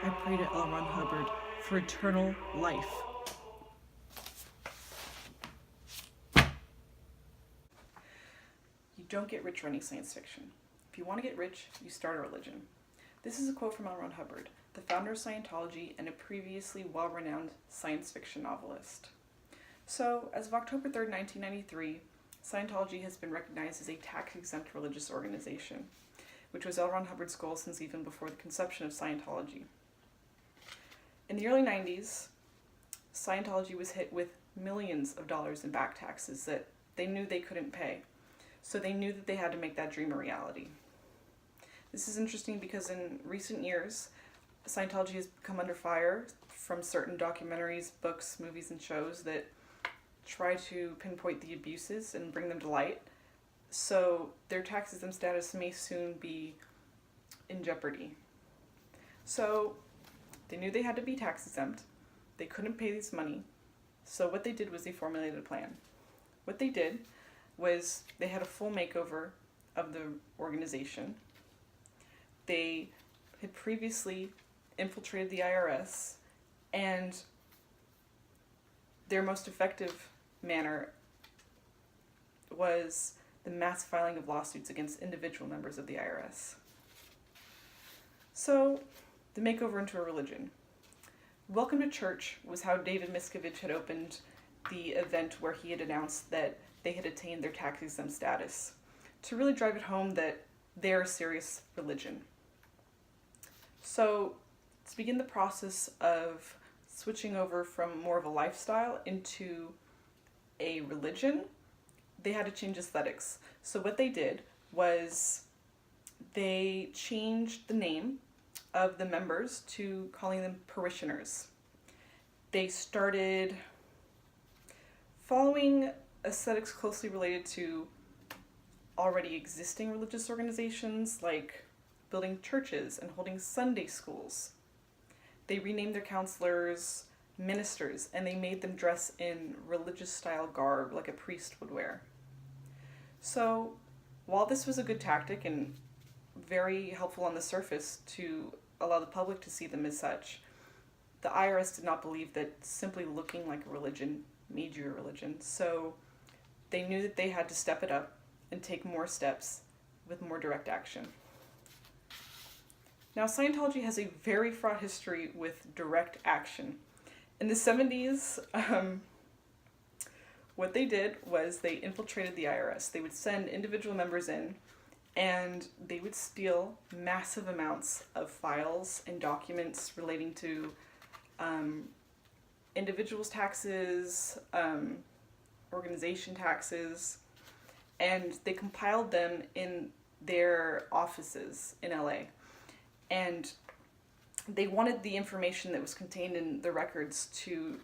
I pray to L. Ron Hubbard for eternal life. You don't get rich running science fiction. If you want to get rich, you start a religion. This is a quote from L. Ron Hubbard, the founder of Scientology and a previously well-renowned science fiction novelist. So, as of October 3rd, 1993, Scientology has been recognized as a tax-exempt religious organization, which was L. Ron Hubbard's goal since even before the conception of Scientology. In the early 90s, Scientology was hit with millions of dollars in back taxes that they knew they couldn't pay. So they knew that they had to make that dream a reality. This is interesting because in recent years, Scientology has come under fire from certain documentaries, books, movies, and shows that try to pinpoint the abuses and bring them to light. So their tax-exempt status may soon be in jeopardy. So they knew they had to be tax-exempt. They couldn't pay this money. So what they did was they formulated a plan. What they did was they had a full makeover of the organization. They had previously infiltrated the IRS, and their most effective manner was the mass filing of lawsuits against individual members of the IRS. So, the makeover into a religion. Welcome to Church was how David Miscavige had opened the event where he had announced that they had attained their tax-exempt status, to really drive it home that they're a serious religion. So, to begin the process of switching over from more of a lifestyle into a religion, they had to change aesthetics. So what they did was they changed the name of the members to calling them parishioners. They started following aesthetics closely related to already existing religious organizations, like building churches and holding Sunday schools. They renamed their counselors ministers, and they made them dress in religious style garb like a priest would wear. So, while this was a good tactic and very helpful on the surface to allow the public to see them as such, the IRS did not believe that simply looking like a religion made you a religion. So, they knew that they had to step it up and take more steps with more direct action. Now, Scientology has a very fraught history with direct action. In the 70s, what they did was they infiltrated the IRS. They would send individual members in, and they would steal massive amounts of files and documents relating to individuals' taxes, organization taxes, and they compiled them in their offices in LA. And they wanted the information that was contained in the records to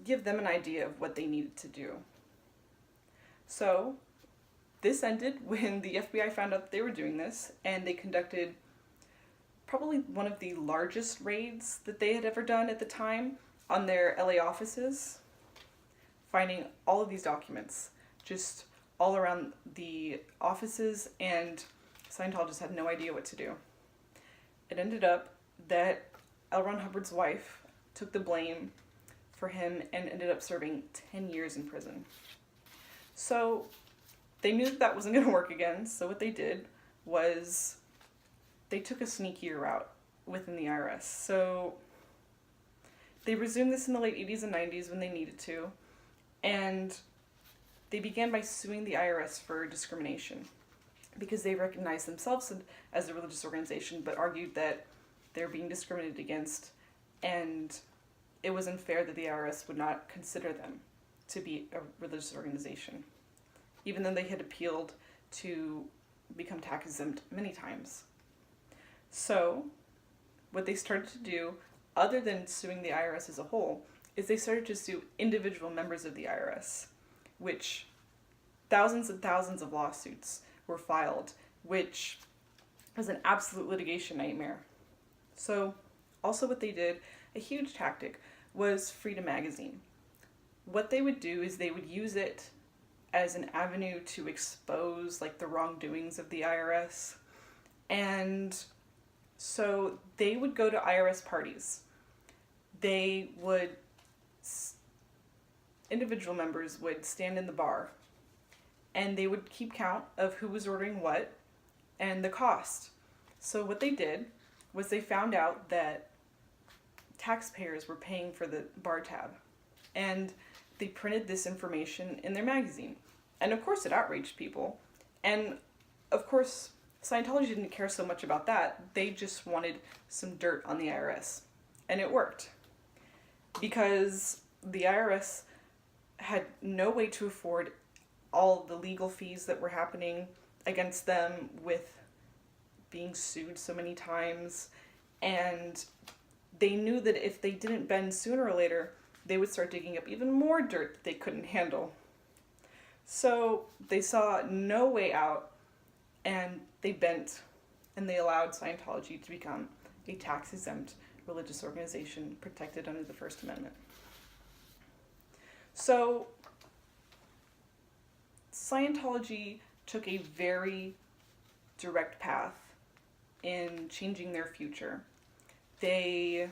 give them an idea of what they needed to do. So, this ended when the FBI found out that they were doing this, and they conducted probably one of the largest raids that they had ever done at the time on their LA offices, finding all of these documents just all around the offices, and Scientologists had no idea what to do. It ended up that L. Ron Hubbard's wife took the blame for him and ended up serving 10 years in prison. So they knew that wasn't going to work again, so what they did was they took a sneakier route within the IRS. So they resumed this in the late 80s and 90s when they needed to, and they began by suing the IRS for discrimination, because they recognized themselves as a religious organization, but argued that they're being discriminated against, and it was unfair that the IRS would not consider them to be a religious organization, even though they had appealed to become tax exempt many times. So, what they started to do, other than suing the IRS as a whole, is they started to sue individual members of the IRS, which thousands and thousands of lawsuits were filed, which was an absolute litigation nightmare. So, also what they did, a huge tactic, was Freedom Magazine. What they would do is they would use it as an avenue to expose like the wrongdoings of the IRS, and So they would go to IRS parties. They would, individual members would stand in the bar and they would keep count of who was ordering what and the cost. So what they did was they found out that taxpayers were paying for the bar tab, and they printed this information in their magazine. And of course it outraged people. And of course Scientology didn't care so much about that. They just wanted some dirt on the IRS. And it worked. Because the IRS had no way to afford all the legal fees that were happening against them with being sued so many times. And they knew that if they didn't bend sooner or later, they would start digging up even more dirt that they couldn't handle. So they saw no way out, and they bent, and they allowed Scientology to become a tax-exempt religious organization protected under the First Amendment. So Scientology took a very direct path in changing their future. They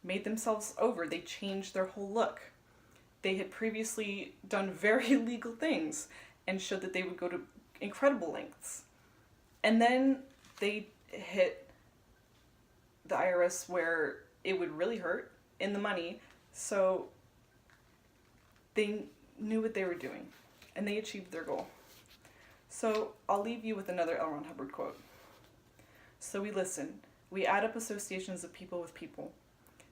made themselves over. They changed their whole look. They had previously done very illegal things and showed that they would go to incredible lengths. And then they hit the IRS where it would really hurt in the money, so they knew what they were doing, and they achieved their goal. So I'll leave you with another L. Ron Hubbard quote. So we listen. We add up associations of people with people.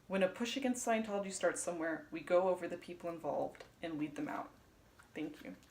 When a push against Scientology starts somewhere, we go over the people involved and weed them out. Thank you.